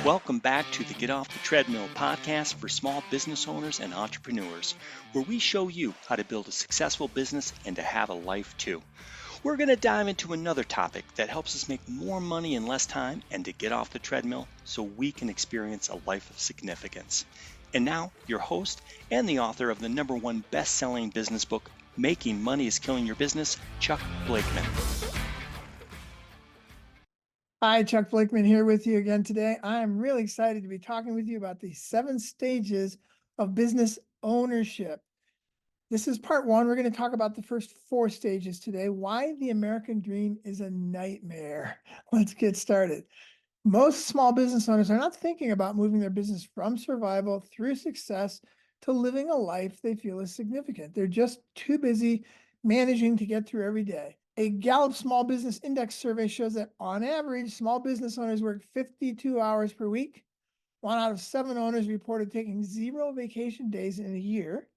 Welcome back to the Get Off the Treadmill podcast for small business owners and entrepreneurs, where we show you how to build a successful business and to have a life too. We're going to dive into another topic that helps us make more money in less time and to get off the treadmill so we can experience a life of significance. And now, your host and the author of the #1 best-selling business book, Making Money is Killing Your Business, Chuck Blakeman. Hi, Chuck Blakeman here with you again today. I'm really excited to be talking with you about the 7 stages of business ownership. This is part 1. We're going to talk about the first 4 stages today. Why the American dream is a nightmare. Let's get started. Most small business owners are not thinking about moving their business from survival through success to living a life they feel is significant. They're just too busy managing to get through every day. A Gallup Small Business Index survey shows that on average, small business owners work 52 hours per week. 1 out of 7 owners reported taking 0 vacation days in a year.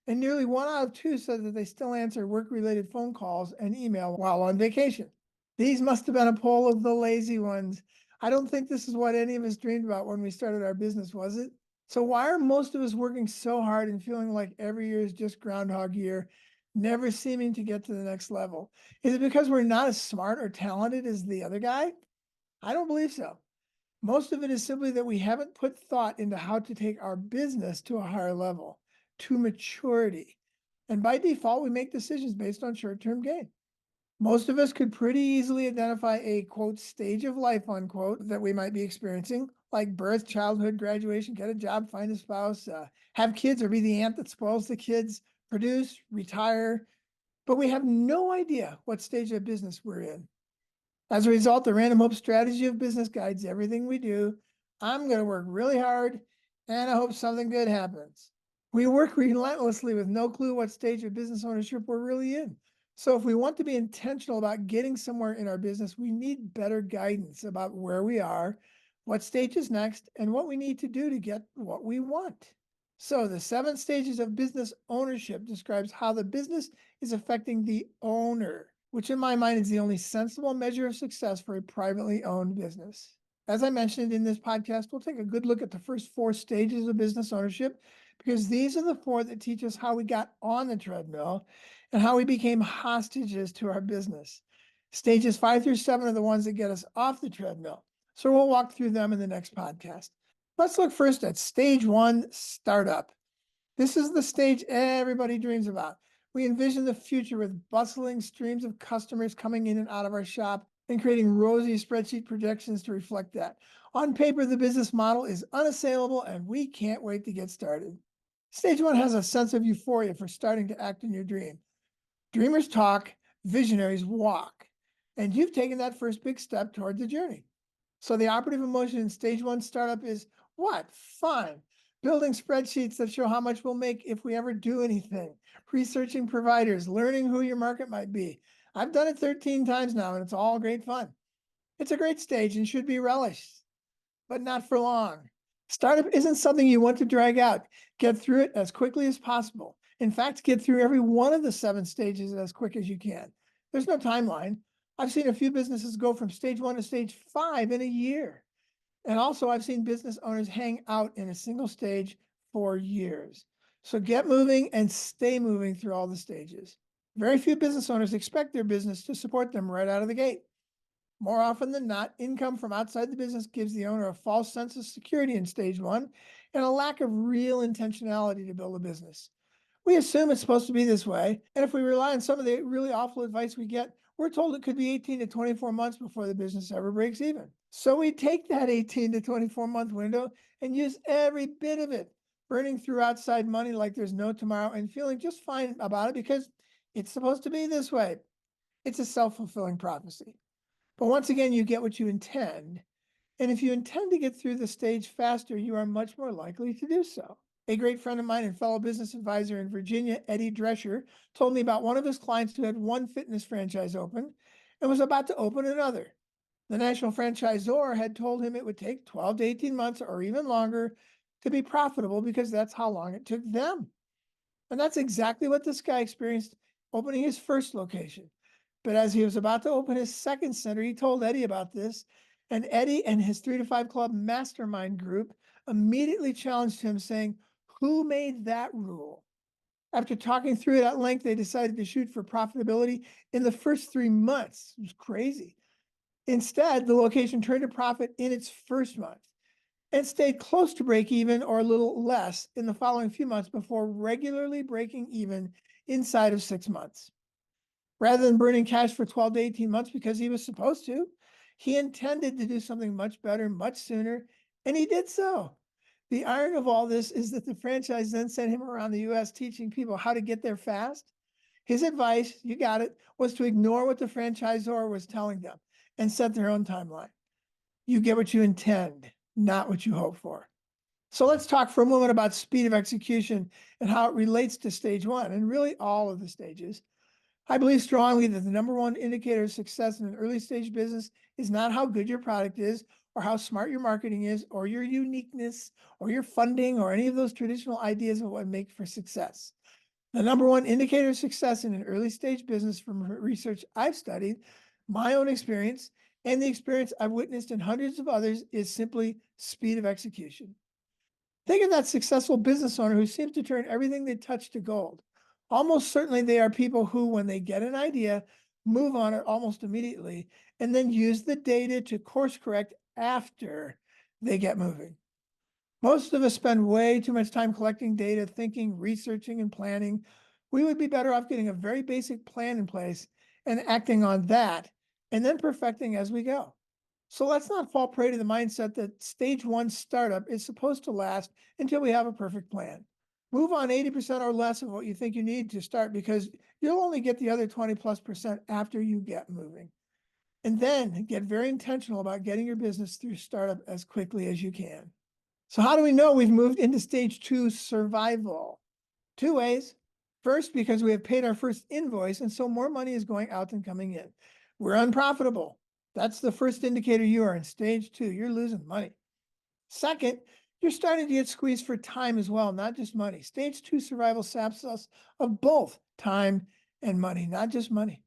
And nearly 1 out of 2 said that they still answer work-related phone calls and email while on vacation. These must have been a poll of the lazy ones. I don't think this is what any of us dreamed about when we started our business, was it? So why are most of us working so hard and feeling like every year is just Groundhog Year, never seeming to get to the next level? Is it because we're not as smart or talented as the other guy? I don't believe so. Most of it is simply that we haven't put thought into how to take our business to a higher level, to maturity. And by default, we make decisions based on short-term gain. Most of us could pretty easily identify a, quote, stage of life, unquote, that we might be experiencing, like birth, childhood, graduation, get a job, find a spouse, have kids, or be the aunt that spoils the kids, produce, retire. But we have no idea what stage of business we're in. As a result, the Random Hope strategy of business guides everything we do. I'm going to work really hard, and I hope something good happens. We work relentlessly with no clue what stage of business ownership we're really in. So if we want to be intentional about getting somewhere in our business, we need better guidance about where we are, what stage is next, and what we need to do to get what we want. So the 7 stages of business ownership describes how the business is affecting the owner, which in my mind is the only sensible measure of success for a privately owned business. As I mentioned in this podcast, we'll take a good look at the first 4 stages of business ownership, because these are the 4 that teach us how we got on the treadmill and how we became hostages to our business. Stages 5 through 7 are the ones that get us off the treadmill. So we'll walk through them in the next podcast. Let's look first at stage 1, startup. This is the stage everybody dreams about. We envision the future with bustling streams of customers coming in and out of our shop and creating rosy spreadsheet projections to reflect that. On paper, the business model is unassailable, and we can't wait to get started. Stage 1 has a sense of euphoria for starting to act in your dream. Dreamers talk, visionaries walk, and you've taken that first big step toward the journey. So the operative emotion in stage 1 startup is what? Fun. Building spreadsheets that show how much we'll make if we ever do anything. Researching providers, learning who your market might be. I've done it 13 times now, and it's all great fun. It's a great stage and should be relished, but not for long. Startup isn't something you want to drag out. Get through it as quickly as possible. In fact, get through every one of the 7 stages as quick as you can. There's no timeline. I've seen a few businesses go from stage 1 to stage 5 in a year. And also, I've seen business owners hang out in a single stage for years. So get moving and stay moving through all the stages. Very few business owners expect their business to support them right out of the gate. More often than not, income from outside the business gives the owner a false sense of security in stage 1 and a lack of real intentionality to build a business. We assume it's supposed to be this way, and if we rely on some of the really awful advice we get, we're told it could be 18 to 24 months before the business ever breaks even. So we take that 18 to 24 month window and use every bit of it, burning through outside money like there's no tomorrow and feeling just fine about it because it's supposed to be this way. It's a self-fulfilling prophecy. But once again, you get what you intend. And if you intend to get through the stage faster, you are much more likely to do so. A great friend of mine and fellow business advisor in Virginia, Eddie Drescher, told me about one of his clients who had one fitness franchise open and was about to open another. The national franchisor had told him it would take 12 to 18 months or even longer to be profitable because that's how long it took them. And that's exactly what this guy experienced opening his first location. But as he was about to open his second center, he told Eddie about this, And Eddie and his 3 to 5 Club mastermind group immediately challenged him, saying, "Who made that rule?" After talking through it at length, they decided to shoot for profitability in the first 3 months. It was crazy. Instead, the location turned a profit in its first month and stayed close to break even or a little less in the following few months before regularly breaking even inside of 6 months. Rather than burning cash for 12 to 18 months because he was supposed to, he intended to do something much better, much sooner, and he did so. The irony of all this is that the franchise then sent him around the US teaching people how to get there fast. His advice, you got it, was to ignore what the franchisor was telling them and set their own timeline. You get what you intend, not what you hope for. So let's talk for a moment about speed of execution and how it relates to stage one and really all of the stages. I believe strongly that the number one indicator of success in an early stage business is not how good your product is or how smart your marketing is or your uniqueness or your funding or any of those traditional ideas of what make for success. The number one indicator of success in an early stage business from research I've studied, my own experience, and the experience I've witnessed in hundreds of others is simply speed of execution. Think of that successful business owner who seems to turn everything they touch to gold. Almost certainly they are people who, when they get an idea, move on it almost immediately and then use the data to course correct after they get moving. Most of us spend way too much time collecting data, thinking, researching, and planning. We would be better off getting a very basic plan in place and acting on that, and then perfecting as we go. So let's not fall prey to the mindset that stage one startup is supposed to last until we have a perfect plan. Move on 80% or less of what you think you need to start because you'll only get the other 20+% after you get moving. And then get very intentional about getting your business through startup as quickly as you can. So how do we know we've moved into stage two, survival? Two ways. First, because we have paid our first invoice, and so more money is going out than coming in. We're unprofitable. That's the first indicator you are in stage two. You're losing money. Second, you're starting to get squeezed for time as well, not just money. Stage two survival saps us of both time and money, not just money.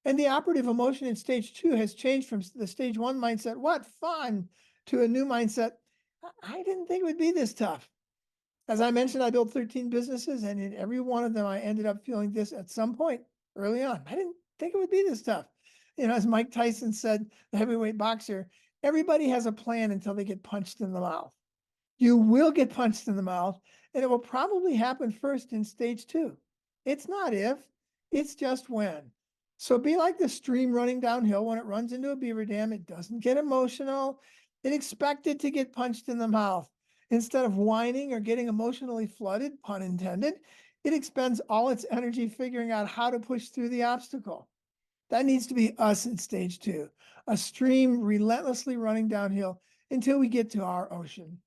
And the operative emotion in stage two has changed from the stage one mindset, what fun, to a new mindset, I didn't think it would be this tough. As I mentioned, I built 13 businesses, and in every one of them, I ended up feeling this at some point early on. I didn't think it would be this tough. As Mike Tyson said, the heavyweight boxer, everybody has a plan until they get punched in the mouth. You will get punched in the mouth, and it will probably happen first in stage two. It's not if, it's just when. So be like the stream running downhill when it runs into a beaver dam. It doesn't get emotional. It expected to get punched in the mouth. Instead of whining or getting emotionally flooded, pun intended, it expends all its energy figuring out how to push through the obstacle. That needs to be us in stage two, a stream relentlessly running downhill until we get to our ocean.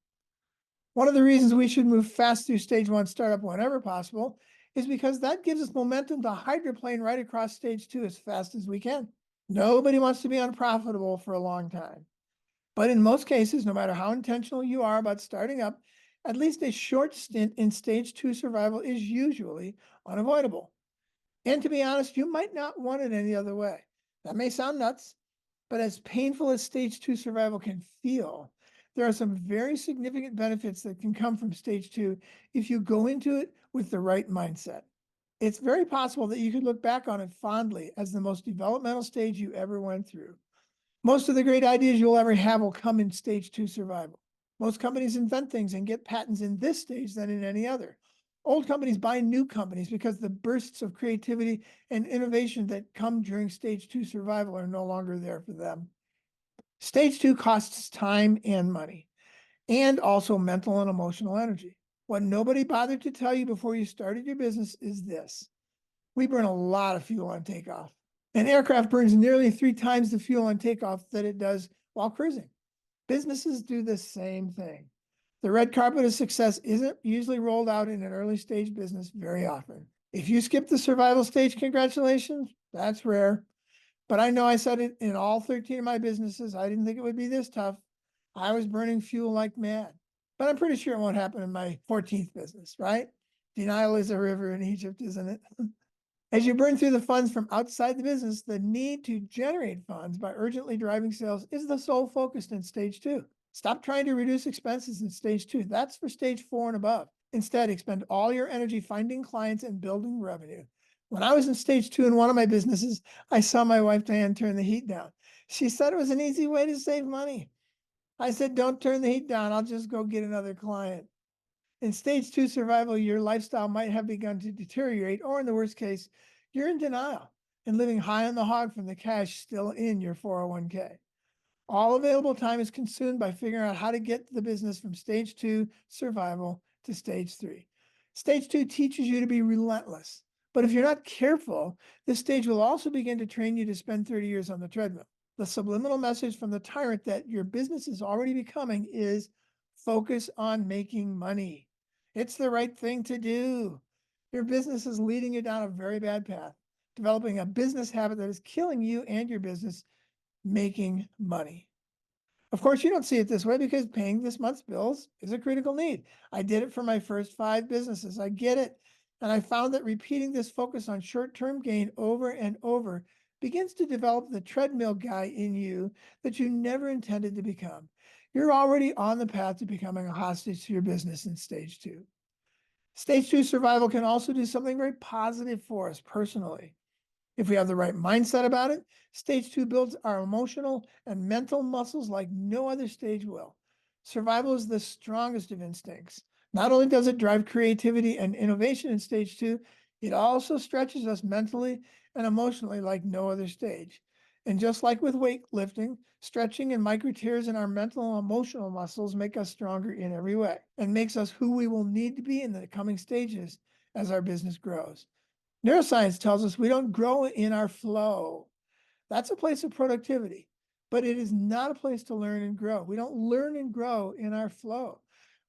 One of the reasons we should move fast through stage one startup whenever possible is because that gives us momentum to hydroplane right across stage two as fast as we can. Nobody wants to be unprofitable for a long time. But in most cases, no matter how intentional you are about starting up, at least a short stint in stage two survival is usually unavoidable. And to be honest, you might not want it any other way. That may sound nuts, but as painful as stage two survival can feel, there are some very significant benefits that can come from stage two if you go into it with the right mindset. It's very possible that you could look back on it fondly as the most developmental stage you ever went through. Most of the great ideas you'll ever have will come in stage two survival. Most companies invent things and get patents in this stage than in any other. Old companies buy new companies because the bursts of creativity and innovation that come during stage two survival are no longer there for them. Stage two costs time and money, and also mental and emotional energy. What nobody bothered to tell you before you started your business is this: we burn a lot of fuel on takeoff. An aircraft burns nearly 3 times the fuel on takeoff that it does while cruising. Businesses do the same thing. The red carpet of success isn't usually rolled out in an early stage business very often. If you skip the survival stage, congratulations, that's rare. But I know I said it in all 13 of my businesses. I didn't think it would be this tough. I was burning fuel like mad. But I'm pretty sure it won't happen in my 14th business, right? Denial is a river in Egypt, isn't it? As you burn through the funds from outside the business, the need to generate funds by urgently driving sales is the sole focus in stage two. Stop trying to reduce expenses in stage two. That's for stage four and above. Instead, expend all your energy finding clients and building revenue. When I was in stage two in one of my businesses, I saw my wife Diane turn the heat down. She said it was an easy way to save money. I said, don't turn the heat down. I'll just go get another client. In stage two survival, your lifestyle might have begun to deteriorate, or in the worst case, you're in denial and living high on the hog from the cash still in your 401k. All available time is consumed by figuring out how to get the business from stage two survival to stage three. Stage two teaches you to be relentless. But if you're not careful, this stage will also begin to train you to spend 30 years on the treadmill. The subliminal message from the tyrant that your business is already becoming is focus on making money. It's the right thing to do. Your business is leading you down a very bad path, developing a business habit that is killing you and your business, making money. Of course, you don't see it this way because paying this month's bills is a critical need. I did it for my first 5 businesses. I get it. And I found that repeating this focus on short-term gain over and over begins to develop the treadmill guy in you that you never intended to become. You're already on the path to becoming a hostage to your business in stage two. Stage two survival can also do something very positive for us personally. If we have the right mindset about it, stage two builds our emotional and mental muscles like no other stage will. Survival is the strongest of instincts. Not only does it drive creativity and innovation in stage two, it also stretches us mentally and emotionally like no other stage. And just like with weightlifting, stretching and micro tears in our mental and emotional muscles make us stronger in every way and makes us who we will need to be in the coming stages as our business grows. Neuroscience tells us we don't grow in our flow. That's a place of productivity, but it is not a place to learn and grow. We don't learn and grow in our flow.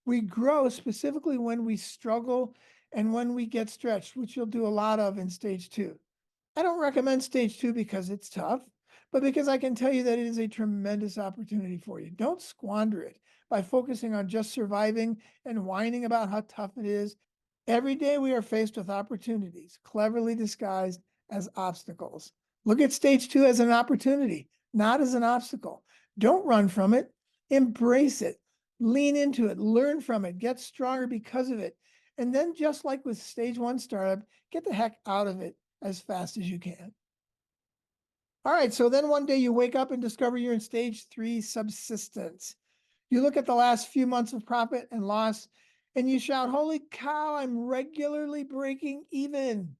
We grow specifically when we struggle and when we get stretched, which you'll do a lot of in stage two. I don't recommend stage two because it's tough, but because I can tell you that it is a tremendous opportunity for you. Don't squander it by focusing on just surviving and whining about how tough it is. Every day we are faced with opportunities, cleverly disguised as obstacles. Look at stage two as an opportunity, not as an obstacle. Don't run from it. Embrace it. Lean into it. Learn from it. Get stronger because of it. And then, just like with stage one startup, get the heck out of it as fast as you can. All right, so then one day you wake up and discover you're in stage three subsistence. You look at the last few months of profit and loss and you shout, holy cow, I'm regularly breaking even.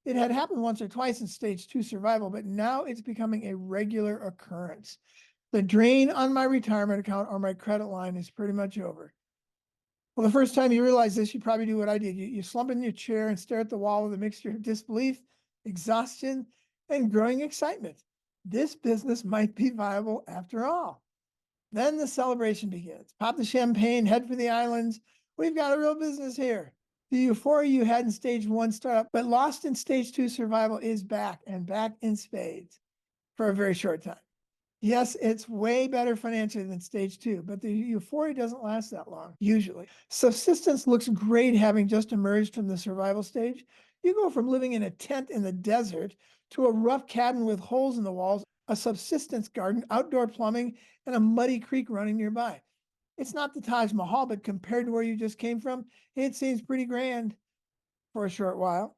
It had happened once or twice in stage two survival, but now it's becoming a regular occurrence. The drain on my retirement account or my credit line is pretty much over. Well, the first time you realize this, you probably do what I did. You slump in your chair and stare at the wall with a mixture of disbelief, exhaustion, and growing excitement. This business might be viable after all. Then the celebration begins. Pop the champagne, head for the islands. We've got a real business here. The euphoria you had in stage one startup, but lost in stage two survival is back and back in spades for a very short time. Yes, it's way better financially than stage two, but the euphoria doesn't last that long, usually. Subsistence looks great having just emerged from the survival stage. You go from living in a tent in the desert to a rough cabin with holes in the walls, a subsistence garden, outdoor plumbing, and a muddy creek running nearby. It's not the Taj Mahal, but compared to where you just came from, it seems pretty grand for a short while.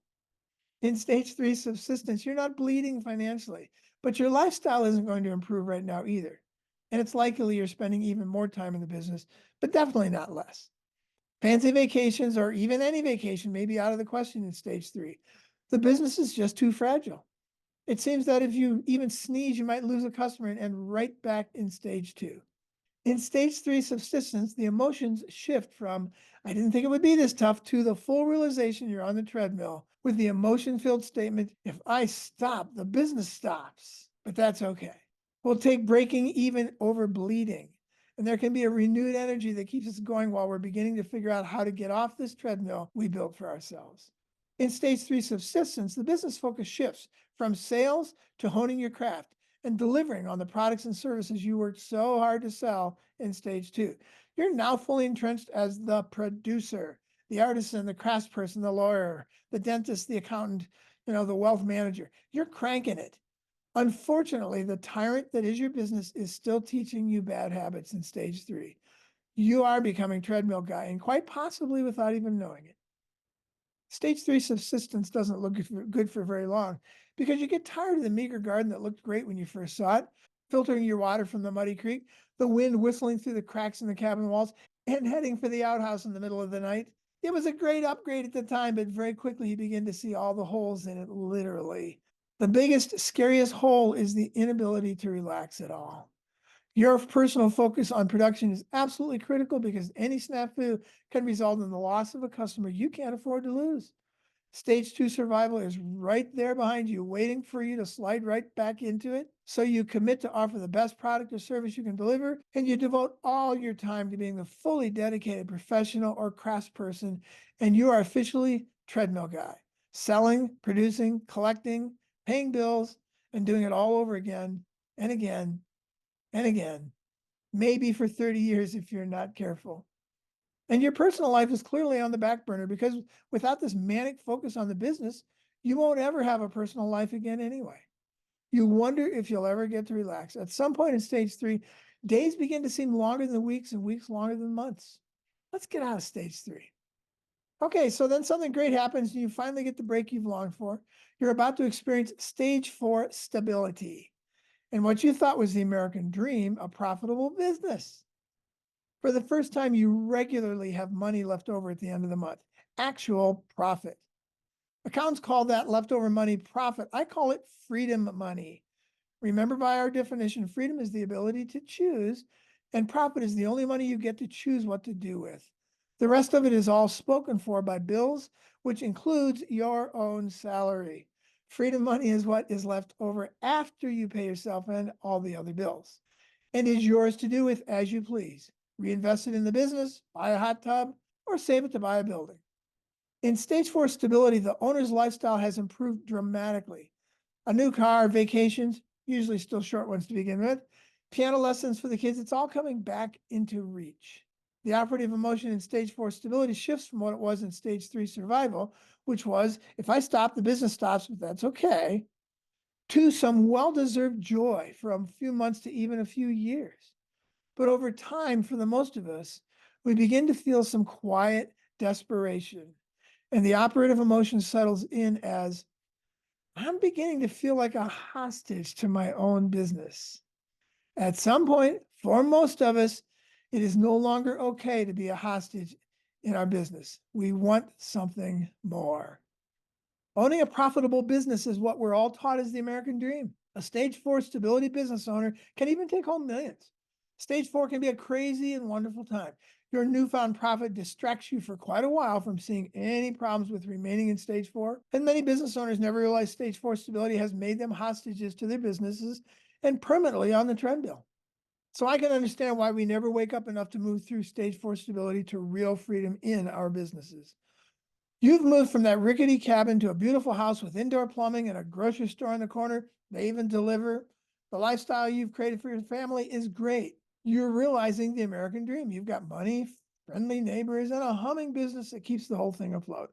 In stage three subsistence, you're not bleeding financially, but your lifestyle isn't going to improve right now either. And it's likely you're spending even more time in the business, but definitely not less. Fancy vacations or even any vacation may be out of the question in stage three. The business is just too fragile. It seems that if you even sneeze, you might lose a customer and end right back in stage two. In stage three subsistence, the emotions shift from, I didn't think it would be this tough, to the full realization you're on the treadmill with the emotion-filled statement, if I stop, the business stops. But that's okay. We'll take breaking even over bleeding. And there can be a renewed energy that keeps us going while we're beginning to figure out how to get off this treadmill we built for ourselves. In stage three subsistence, the business focus shifts from sales to honing your craft and delivering on the products and services you worked so hard to sell in stage two. You're now fully entrenched as the producer, the artisan, the craftsperson, the lawyer, the dentist, the accountant. the wealth manager. You're cranking it. Unfortunately, the tyrant that is your business is still teaching you bad habits in stage 3. You are becoming treadmill guy, and quite possibly without even knowing it. Stage 3 subsistence doesn't look good for very long because you get tired of the meager garden that looked great when you first saw it, filtering your water from the muddy creek, the wind whistling through the cracks in the cabin walls, and heading for the outhouse in the middle of the night. It was a great upgrade at the time, but very quickly you begin to see all the holes in it, literally. The biggest, scariest hole is the inability to relax at all. Your personal focus on production is absolutely critical because any snafu can result in the loss of a customer you can't afford to lose. Stage 2 survival is right there behind you, waiting for you to slide right back into it. So you commit to offer the best product or service you can deliver, and you devote all your time to being the fully dedicated professional or craftsperson, and you are officially treadmill guy, selling, producing, collecting, paying bills, and doing it all over again and again and again, maybe for 30 years if you're not careful. And your personal life is clearly on the back burner because without this manic focus on the business, you won't ever have a personal life again anyway. You wonder if you'll ever get to relax. At some point in stage 3, days begin to seem longer than weeks and weeks longer than months. Let's get out of stage 3. Okay, so then something great happens and you finally get the break you've longed for. You're about to experience stage 4 stability. And what you thought was the American dream, a profitable business. For the first time, you regularly have money left over at the end of the month, actual profit. Accountants call that leftover money profit. I call it freedom money. Remember, by our definition, freedom is the ability to choose, and profit is the only money you get to choose what to do with. The rest of it is all spoken for by bills, which includes your own salary. Freedom money is what is left over after you pay yourself and all the other bills, and is yours to do with as you please. Reinvest it in the business, buy a hot tub, or save it to buy a building. In stage 4 stability, the owner's lifestyle has improved dramatically. A new car, vacations, usually still short ones to begin with, piano lessons for the kids, it's all coming back into reach. The operative emotion in stage 4 stability shifts from what it was in stage 3 survival, which was, if I stop, the business stops, but that's okay, to some well-deserved joy from a few months to even a few years. But over time, for the most of us, we begin to feel some quiet desperation. And the operative emotion settles in as, I'm beginning to feel like a hostage to my own business. At some point, for most of us, it is no longer okay to be a hostage in our business. We want something more. Owning a profitable business is what we're all taught as the American dream. A stage 4 stability business owner can even take home millions. Stage 4 can be a crazy and wonderful time. Your newfound profit distracts you for quite a while from seeing any problems with remaining in stage 4. And many business owners never realize stage 4 stability has made them hostages to their businesses and permanently on the treadmill. So I can understand why we never wake up enough to move through stage 4 stability to real freedom in our businesses. You've moved from that rickety cabin to a beautiful house with indoor plumbing and a grocery store in the corner. They even deliver. The lifestyle you've created for your family is great. You're realizing the American dream. You've got money, friendly neighbors, and a humming business that keeps the whole thing afloat.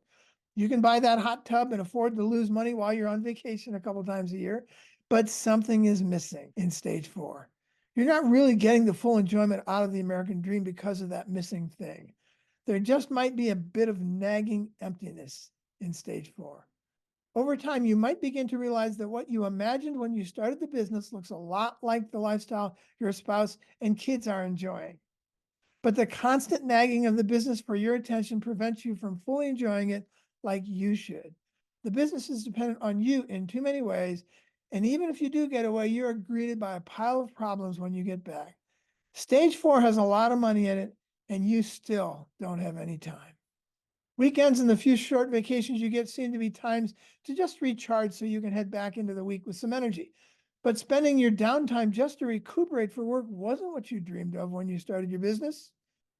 You can buy that hot tub and afford to lose money while you're on vacation a couple times a year, but something is missing in stage 4. You're not really getting the full enjoyment out of the American dream because of that missing thing. There just might be a bit of nagging emptiness in stage 4. Over time, you might begin to realize that what you imagined when you started the business looks a lot like the lifestyle your spouse and kids are enjoying. But the constant nagging of the business for your attention prevents you from fully enjoying it like you should. The business is dependent on you in too many ways, and even if you do get away, you're greeted by a pile of problems when you get back. Stage 4 has a lot of money in it, and you still don't have any time. Weekends and the few short vacations you get seem to be times to just recharge so you can head back into the week with some energy. But spending your downtime just to recuperate for work wasn't what you dreamed of when you started your business.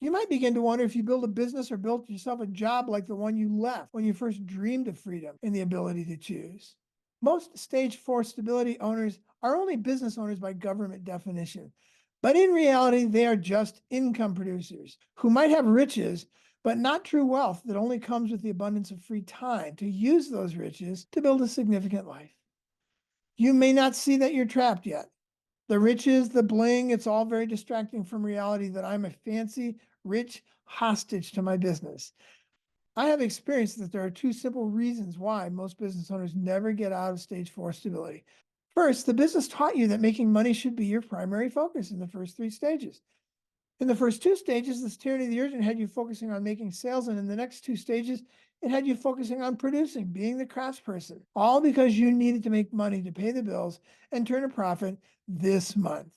You might begin to wonder if you build a business or built yourself a job like the one you left when you first dreamed of freedom and the ability to choose. Most stage 4 stability owners are only business owners by government definition. But in reality, they are just income producers who might have riches, but not true wealth that only comes with the abundance of free time to use those riches to build a significant life. You may not see that you're trapped yet. The riches, the bling, it's all very distracting from reality that I'm a fancy, rich hostage to my business. I have experienced that there are two simple reasons why most business owners never get out of stage 4 stability. First, the business taught you that making money should be your primary focus in the first 3 stages. In the first 2 stages, this tyranny of the urgent had you focusing on making sales, and in the next 2 stages, it had you focusing on producing, being the craftsperson, all because you needed to make money to pay the bills and turn a profit this month.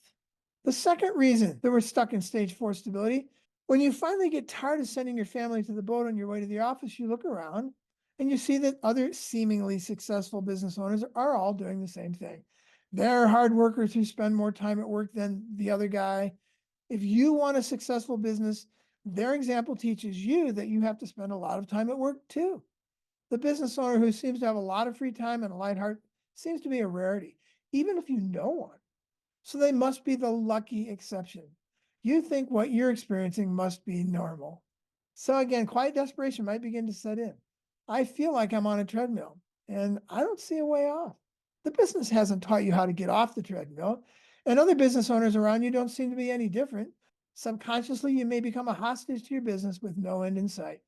The second reason that we're stuck in stage 4 stability, when you finally get tired of sending your family to the boat on your way to the office, you look around and you see that other seemingly successful business owners are all doing the same thing. They're hard workers who spend more time at work than the other guy. If you want a successful business, their example teaches you that you have to spend a lot of time at work too. The business owner who seems to have a lot of free time and a light heart seems to be a rarity, even if you know one. So they must be the lucky exception. You think what you're experiencing must be normal. So again, quiet desperation might begin to set in. I feel like I'm on a treadmill and I don't see a way off. The business hasn't taught you how to get off the treadmill, and other business owners around you don't seem to be any different. Subconsciously, you may become a hostage to your business with no end in sight.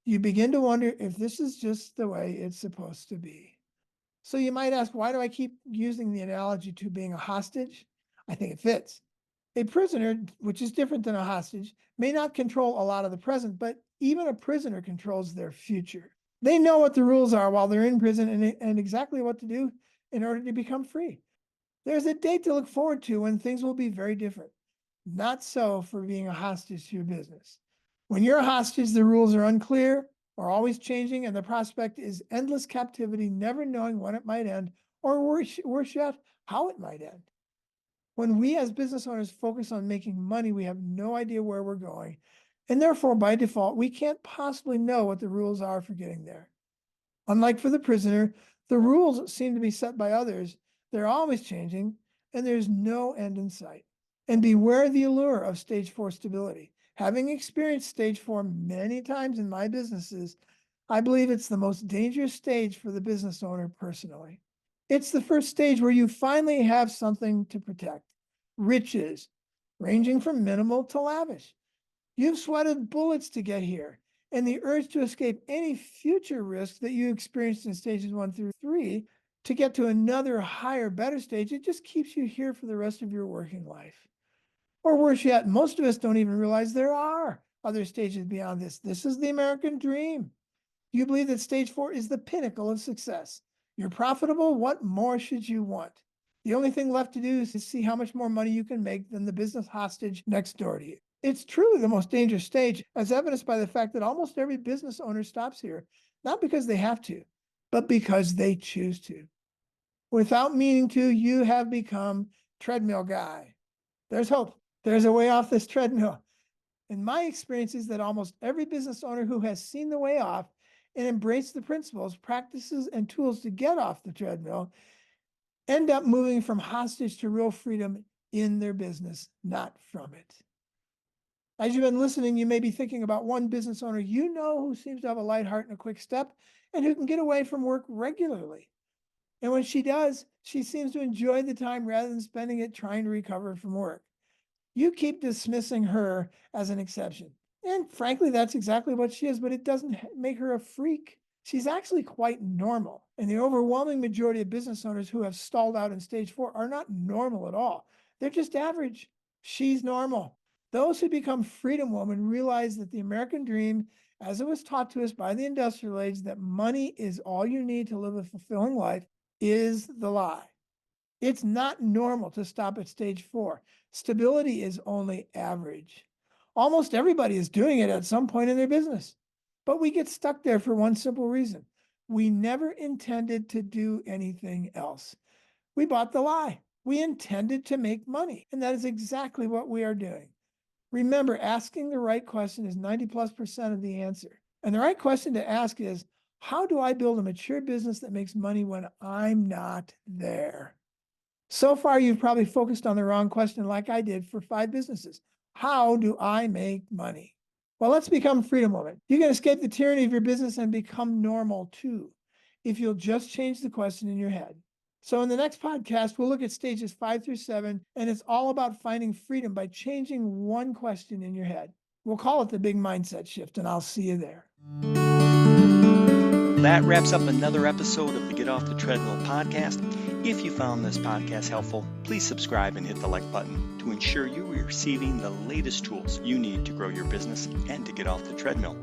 You begin to wonder if this is just the way it's supposed to be. So you might ask, why do I keep using the analogy to being a hostage? I think it fits. A prisoner, which is different than a hostage, may not control a lot of the present, but even a prisoner controls their future. They know what the rules are while they're in prison and exactly what to do in order to become free. There's a date to look forward to when things will be very different. Not so for being a hostage to your business. When you're a hostage, the rules are unclear or always changing, and the prospect is endless captivity, never knowing when it might end, or worse yet, how it might end. When we as business owners focus on making money, we have no idea where we're going. And therefore, by default, we can't possibly know what the rules are for getting there. Unlike for the prisoner, the rules seem to be set by others. They're always changing, and there's no end in sight. And beware the allure of stage 4 stability. Having experienced stage 4 many times in my businesses, I believe it's the most dangerous stage for the business owner personally. It's the first stage where you finally have something to protect. Riches, ranging from minimal to lavish. You've sweated bullets to get here, and the urge to escape any future risk that you experienced in stages 1 through 3 to get to another higher, better stage, it just keeps you here for the rest of your working life. Or worse yet, most of us don't even realize there are other stages beyond this. This is the American dream. You believe that stage 4 is the pinnacle of success. You're profitable. What more should you want? The only thing left to do is to see how much more money you can make than the business hostage next door to you. It's truly the most dangerous stage, as evidenced by the fact that almost every business owner stops here, not because they have to, but because they choose to. Without meaning to, you have become treadmill guy. There's hope. There's a way off this treadmill. And my experience is that almost every business owner who has seen the way off and embraced the principles, practices, and tools to get off the treadmill end up moving from hostage to real freedom in their business, not from it. As you've been listening, you may be thinking about one business owner you know who seems to have a light heart and a quick step and who can get away from work regularly. And when she does, she seems to enjoy the time rather than spending it trying to recover from work. You keep dismissing her as an exception. And frankly, that's exactly what she is, but it doesn't make her a freak. She's actually quite normal. And the overwhelming majority of business owners who have stalled out in stage 4 are not normal at all. They're just average. She's normal. Those who become freedom women realize that the American dream, as it was taught to us by the industrial age, that money is all you need to live a fulfilling life, is the lie. It's not normal to stop at stage 4. Stability is only average. Almost everybody is doing it at some point in their business, but we get stuck there for one simple reason. We never intended to do anything else. We bought the lie. We intended to make money, and that is exactly what we are doing. Remember, asking the right question is 90+% of the answer. And the right question to ask is, how do I build a mature business that makes money when I'm not there? So far, you've probably focused on the wrong question like I did for 5 businesses. How do I make money? Well, let's become freedom moment. You can escape the tyranny of your business and become normal too, if you'll just change the question in your head. So in the next podcast, we'll look at stages 5 through 7, and it's all about finding freedom by changing one question in your head. We'll call it the big mindset shift, and I'll see you there. That wraps up another episode of the Get Off the Treadmill podcast. If you found this podcast helpful, please subscribe and hit the like button to ensure you are receiving the latest tools you need to grow your business and to get off the treadmill.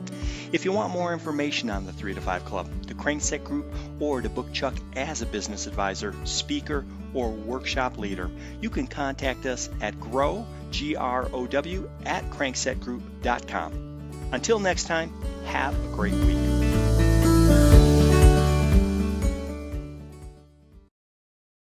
If you want more information on the 3 to 5 Club, the Crankset Group, or to book Chuck as a business advisor, speaker, or workshop leader, you can contact us at grow, GROW, at cranksetgroup.com. Until next time, have a great week.